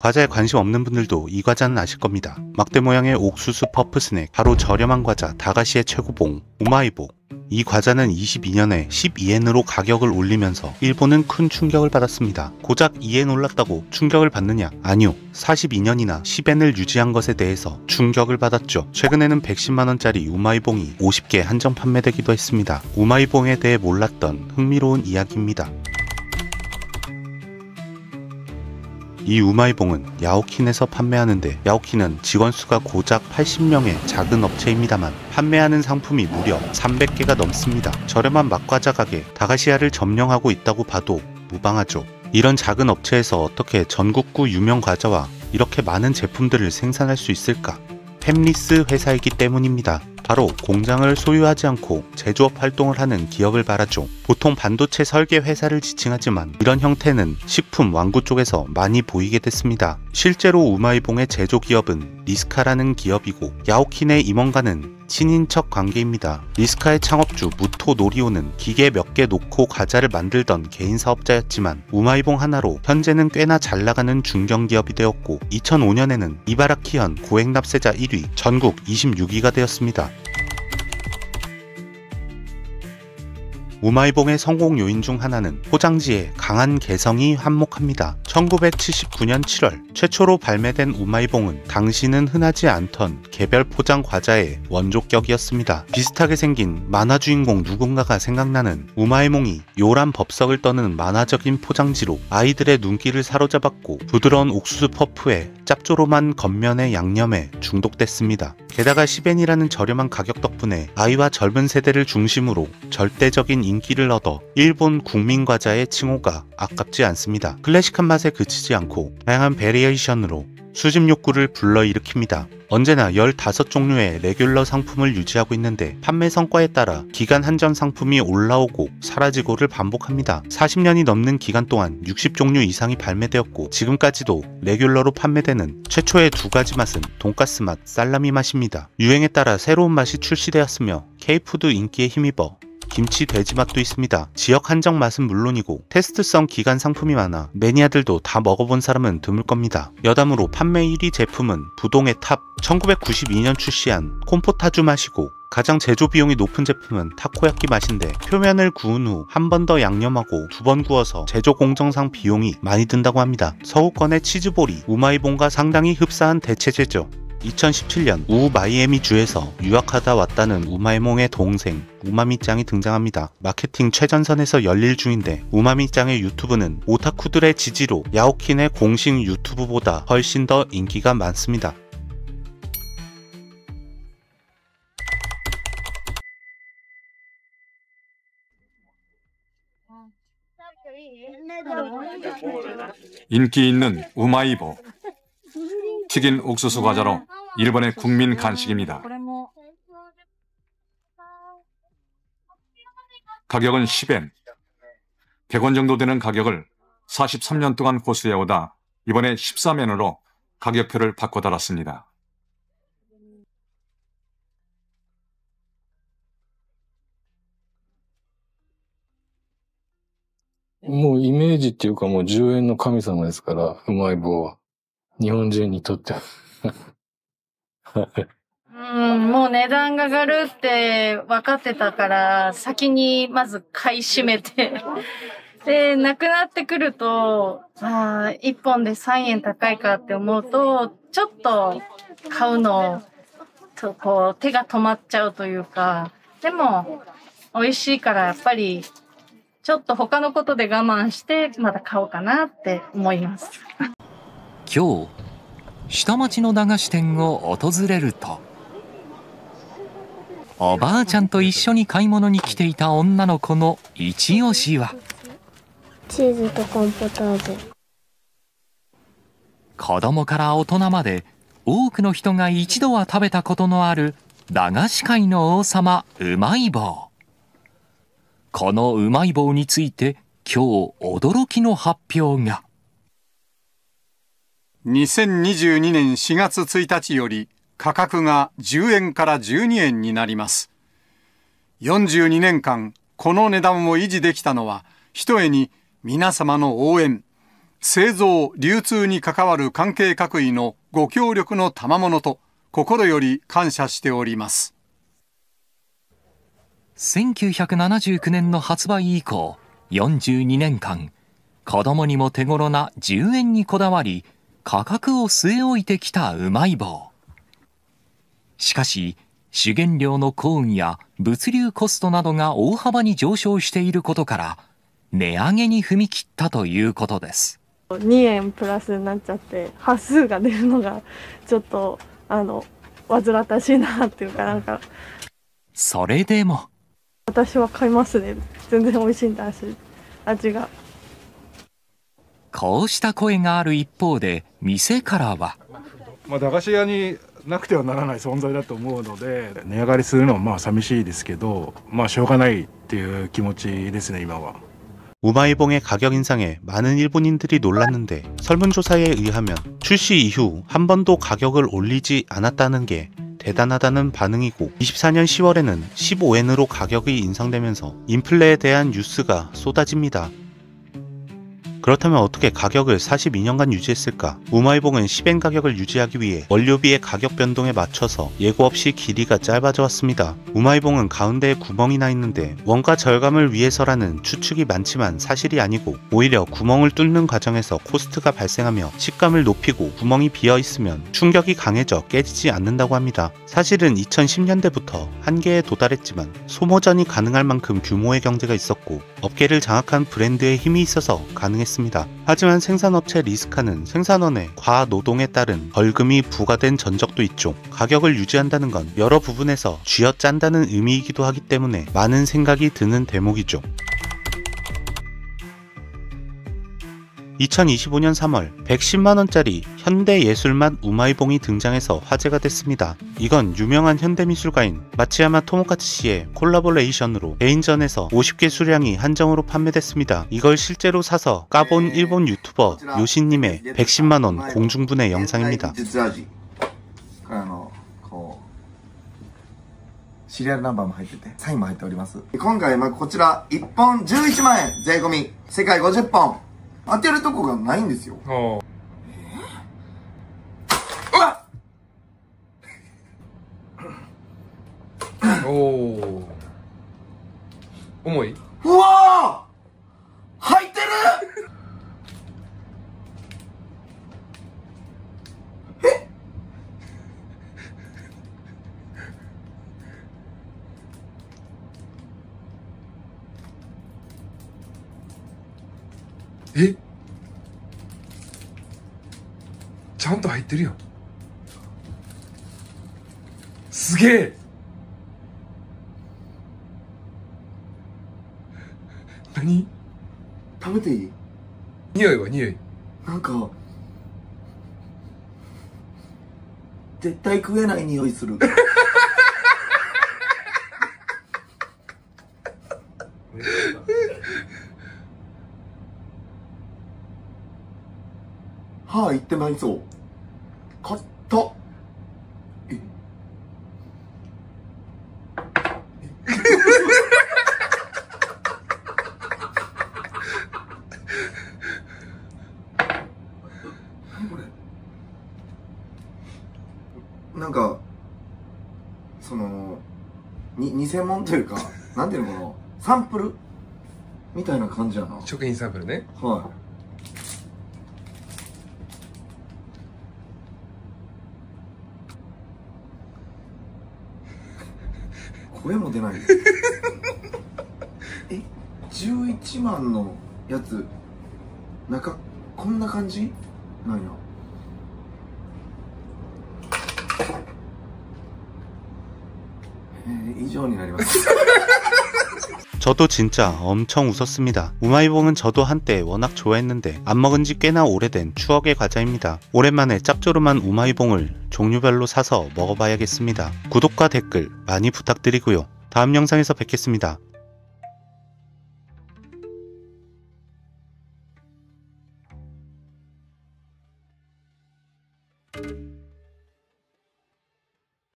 과자에 관심 없는 분들도 이 과자는 아실 겁니다. 막대 모양의 옥수수 퍼프 스낵, 바로 저렴한 과자 다가시의 최고봉 우마이보. 이 과자는 22년에 12엔으로 가격을 올리면서 일본은 큰 충격을 받았습니다. 고작 2엔 올랐다고 충격을 받느냐? 아니요. 42년이나 10엔을 유지한 것에 대해서 충격을 받았죠. 최근에는 110만원짜리 우마이봉이 50개 한정 판매되기도 했습니다. 우마이봉에 대해 몰랐던 흥미로운 이야기입니다. 이 우마이봉은 야오킨에서 판매하는데, 야오킨은 직원 수가 고작 80명의 작은 업체입니다만 판매하는 상품이 무려 300개가 넘습니다. 저렴한 맛과자 가게 다가시야를 점령하고 있다고 봐도 무방하죠. 이런 작은 업체에서 어떻게 전국구 유명 과자와 이렇게 많은 제품들을 생산할 수 있을까? 팹리스 회사이기 때문입니다. 바로 공장을 소유하지 않고 제조업 활동을 하는 기업을 말하죠. 보통 반도체 설계 회사를 지칭하지만 이런 형태는 식품 완구 쪽에서 많이 보이게 됐습니다. 실제로 우마이봉의 제조 기업은 리스카라는 기업이고, 야오킨의 임원과는 친인척 관계입니다. 리스카의 창업주 무토 노리오는 기계 몇 개 놓고 과자를 만들던 개인 사업자였지만 우마이봉 하나로 현재는 꽤나 잘 나가는 중견기업이 되었고, 2005년에는 이바라키현 고액납세자 1위, 전국 26위가 되었습니다. 우마이봉의 성공 요인 중 하나는 포장지의 강한 개성이 한몫합니다. 1979년 7월 최초로 발매된 우마이봉은 당시는 흔하지 않던 개별 포장 과자의 원조격이었습니다. 비슷하게 생긴 만화 주인공 누군가가 생각나는 우마이몽이 요란 법석을 떠는 만화적인 포장지로 아이들의 눈길을 사로잡았고, 부드러운 옥수수 퍼프에 짭조름한 겉면의 양념에 중독됐습니다. 게다가 10엔이라는 저렴한 가격 덕분에 아이와 젊은 세대를 중심으로 절대적인 인기를 얻어 일본 국민 과자의 칭호가 아깝지 않습니다. 클래식한 맛에 그치지 않고 다양한 베리에이션으로 수집 욕구를 불러일으킵니다. 언제나 15종류의 레귤러 상품을 유지하고 있는데 판매 성과에 따라 기간 한정 상품이 올라오고 사라지고를 반복합니다. 40년이 넘는 기간 동안 60종류 이상이 발매되었고, 지금까지도 레귤러로 판매되는 최초의 두 가지 맛은 돈가스 맛, 살라미 맛입니다. 유행에 따라 새로운 맛이 출시되었으며 K푸드 인기에 힘입어 김치 돼지 맛도 있습니다. 지역 한정 맛은 물론이고 테스트성 기간 상품이 많아 매니아들도 다 먹어본 사람은 드물 겁니다. 여담으로 판매 1위 제품은 부동의 탑, 1992년 출시한 콤포타주 맛이고, 가장 제조 비용이 높은 제품은 타코야끼 맛인데, 표면을 구운 후 한 번 더 양념하고 2번 구워서 제조 공정상 비용이 많이 든다고 합니다. 서구권의 치즈볼이 우마이봉과 상당히 흡사한 대체제죠. 2017년 우마이애미 주에서 유학하다 왔다는 우마이몽의 동생 우마미짱이 등장합니다. 마케팅 최전선에서 열릴 중인데, 우마미짱의 유튜브는 오타쿠들의 지지로 야오킨의 공식 유튜브보다 훨씬 더 인기가 많습니다. 인기 있는 우마이보. 튀긴 옥수수 과자로 일본의 국민 간식입니다. 가격은 10엔, 100원 정도 되는 가격을 43년 동안 고수해오다 이번에 13엔으로 가격표를 바꿔달았습니다. もうイメージっていうかもう10円の神様ですから、うまい棒は。日本人にとっては。もう値段が上がるって分かってたから、先にまず買い占めて。で、なくなってくると、1本で3円高いかって思うと、ちょっと買うの、こう手が止まっちゃうというか、でも美味しいからやっぱり、ちょっと他のことで我慢してまた買おうかなって思います。今日、下町の駄菓子店を訪れると、おばあちゃんと一緒に買い物に来ていた女の子の一押しは、チーズとコーンポタージュ。子供から大人まで多くの人が一度は食べたことのある駄菓子界の王様、うまい棒。このうまい棒について今日驚きの発表が。2022年4月1日より価格が10円から12円になります。42年間この値段を維持できたのは、ひとえに皆様の応援、製造・流通に関わる関係各位のご協力の賜物と心より感謝しております。1979年の発売以降、42年間、子供にも手頃な10円にこだわり、価格を据え置いてきたうまい棒。しかし、主原料のコーンや物流コストなどが大幅に上昇していることから、値上げに踏み切ったということです。2円プラスになっちゃって、端数が出るのがちょっと、煩わしいなっていうかなんか。それでも。私は買いますね。全然美味しいんだし、味が。こうした声がある一方で、店からは。駄菓子屋になくてはならない存在だと思うので、値上がりするのはまあ寂しいですけど、しょうがないっていう気持ちですね、今は。우마이봉의 가격 인상에 많은 일본인들이 놀랐는데 설문조사에 의하면 출시 이후 한 번도 가격을 올리지 않았다는 게 대단하다는 반응이고 24년 10월에는 15엔으로 가격이 인상되면서 인플레에 대한 뉴스가 쏟아집니다. 그렇다면 어떻게 가격을 42년간 유지했을까? 우마이봉은 10엔 가격을 유지하기 위해 원료비의 가격 변동에 맞춰서 예고 없이 길이가 짧아져 왔습니다. 우마이봉은 가운데에 구멍이 나 있는데 원가 절감을 위해서라는 추측이 많지만 사실이 아니고 오히려 구멍을 뚫는 과정에서 코스트가 발생하며 식감을 높이고 구멍이 비어 있으면 충격이 강해져 깨지지 않는다고 합니다. 사실은 2010년대부터 한계에 도달했지만 소모전이 가능할 만큼 규모의 경제가 있었고 업계를 장악한 브랜드의 힘이 있어서 가능했습니다. 하지만 생산업체 리스카는 생산원의 과노동에 따른 벌금이 부과된 전적도 있죠. 가격을 유지한다는 건 여러 부분에서 쥐어짠다는 의미이기도 하기 때문에 많은 생각이 드는 대목이죠. 2025년 3월 110만원짜리 현대예술맛 우마이봉이 등장해서 화제가 됐습니다. 이건 유명한 현대미술가인 마츠야마 토모카츠 씨의 콜라보레이션으로 개인전에서 50개 수량이 한정으로 판매됐습니다. 이걸 실제로 사서 까본 일본 유튜버 요시님의 110만원 공중분해 영상입니다. シリアルナンバーも入ってて、サインも入っております。今回こちら1本11万円税込み、世界50本当てるとこがないんですよ。うわっおー重い。うわー入ってるえちゃんと入ってるよ。すげえ。何食べていい？匂いは匂い。なんか絶対食えない匂いする。歯いってまいそう。かった。え何これ。なんかその偽物というかなんていうのかな、サンプルみたいな感じやな。食品サンプルね。はい。声も出ない。え、11万のやつ中こんな感じなんや。以上になります。 저도 진짜 엄청 웃었습니다. 우마이봉은 저도 한때 워낙 좋아했는데 안 먹은 지 꽤나 오래된 추억의 과자입니다. 오랜만에 짭조름한 우마이봉을 종류별로 사서 먹어봐야겠습니다. 구독과 댓글 많이 부탁드리고요. 다음 영상에서 뵙겠습니다.